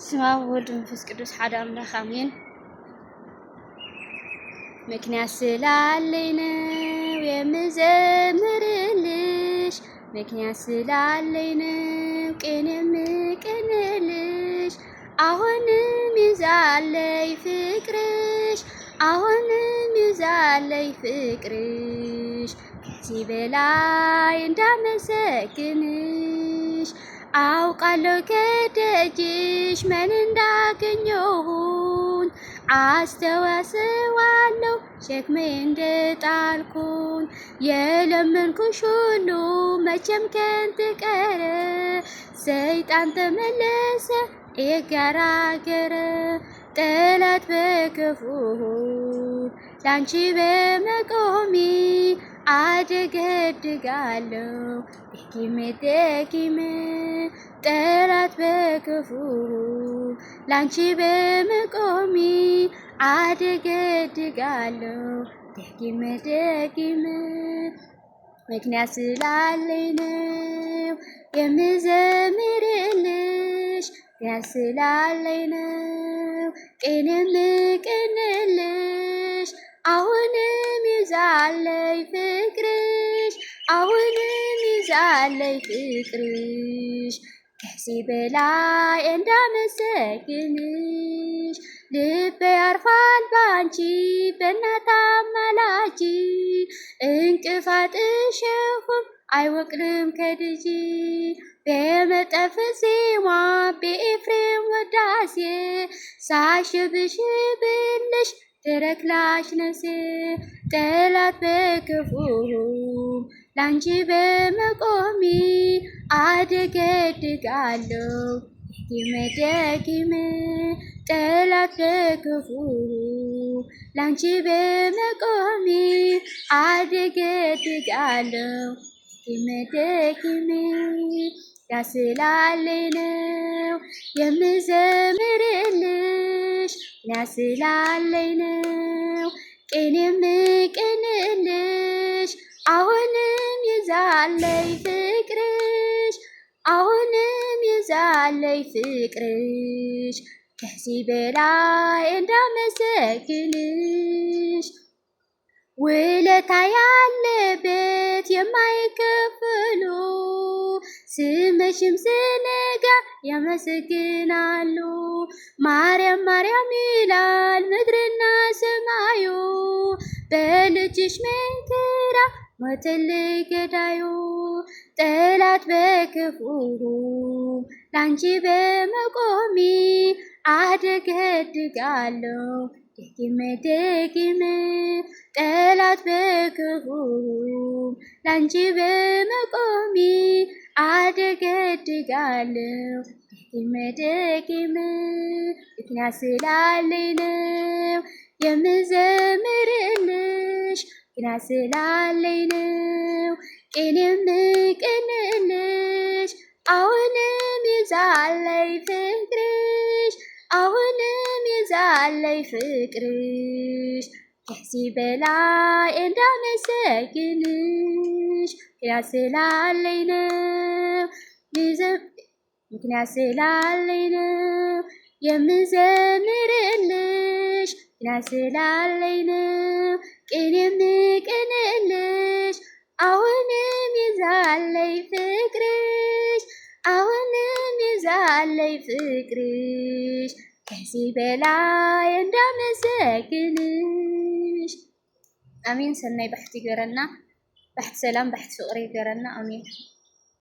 ስማ ወልድ መንፈስ ቅዱስ ሓደ አምላክ አሜን። ምክንያት ስላለኝ ነው የምዘምርልሽ፣ ምክንያት ስላለኝ ነው ቅኔ የምቀኝልሽ። አሁንም ይዛለኝ ፍቅርሽ፣ አሁንም ይዛለኝ ፍቅርሽ። ከዚህ በላይ እንዳመሰግንሽ አውቃለሁ ከደጅሽ ምን እንዳገኘሁኝ። አስተዋስዋለሁ ሸክሜ እንደጣልኩኝ። የለመንኩሽ ሁሉ መቼም ከንቱ ቀረ። ሰይጣን ተመለሰ የጋራገረ። ጠላት በክፉ ላንቺ በመቆሜ አደገድጋለሁ ደጊሜ ደጊሜ። ጠላት በክፉ ላንቺ በመቆሜ አደገድጋለሁ ደጊሜ ደጊሜ። ምክንያት ስላለኝ ነው የምዘምርልሽ፣ ምክንያት ስላለኝ ነው ቅኔ የምቀኝልሽ። አሁንም ይዛለኝ ፍቅርሽ፣ አሁንም ይዛለኝ ፍቅርሽ። ከዚህ በላይ እንዳመሰግንሽ ልቤ ያርፋል ባንቺ በእናት አማላጅ። እንቅፋትሽ የሆን አይወቅልም ከደጅ። በመጠፍ ዜማ በኤፍሬም ወዳሴ ሳሸብሽብልሽ ተረክላሽ ነፍሴ። ጠላት በክፉ ላንቺ በመቆሜ አደገድጋለሁ ደጊሜ ደጊሜ። ጠላት በክፉ ላንቺ በመቆሜ አደገድጋለሁ ደጊሜ ደጊሜ። ያስላለኝ ነው የምዘምርልሽ፣ ያስላለኝ ነው ቅኔ የምቀኝልሽ። አሁንም ይዛለኝ ፍቅርሽ፣ አሁንም ይዛለኝ ፍቅርሽ። ከዚህ በላይ እንዳመሰግንሽ ውለታ ያለበት የማይከፈሉ ስምሽም ስነጋ ያመሰግናሉ። ማርያም ማርያም ይላል ምድርና ሰማዩ፣ በልጅሽ መንክራ ሞተልኝ ገዳዩ። ጠላት በክፉ ላንቺ በመቆሜ አደገድጋለሁ ደጊሜ ደጊሜ። ጠላት በክፉ ላንቺ በመቆሜ አደገድጋለሁ ደጊሜ ደጊሜ። ምክንያት ስላለኝ ነው የምዘምርልሽ፣ ምክንያት ስላለኝ ነው ቅኔ የምቀኝልሽ። አሁንም ይዛለኝ ፍቅርሽ፣ አሁንም ይዛለኝ ፍቅርሽ። ከዚህ በላይ እንዳመሰግንሽ ምክንያት ስላለኝ ነው፣ ምክንያት ስላለኝ ነው የምዘምርልሽ፣ ምክንያት ስላለኝ ነው ቅኔ የምቀኝልሽ። አሁንም ይዛለኝ ፍቅርሽ፣ አሁንም ይዛለኝ ፍቅርሽ። ከዚህ በላይ እንዳመሰግንሽ። አሚን። ሰናይ ባሕቲ ይገረና፣ ባሕቲ ሰላም፣ ባሕቲ ፍቅሪ ይገረና። አሚን።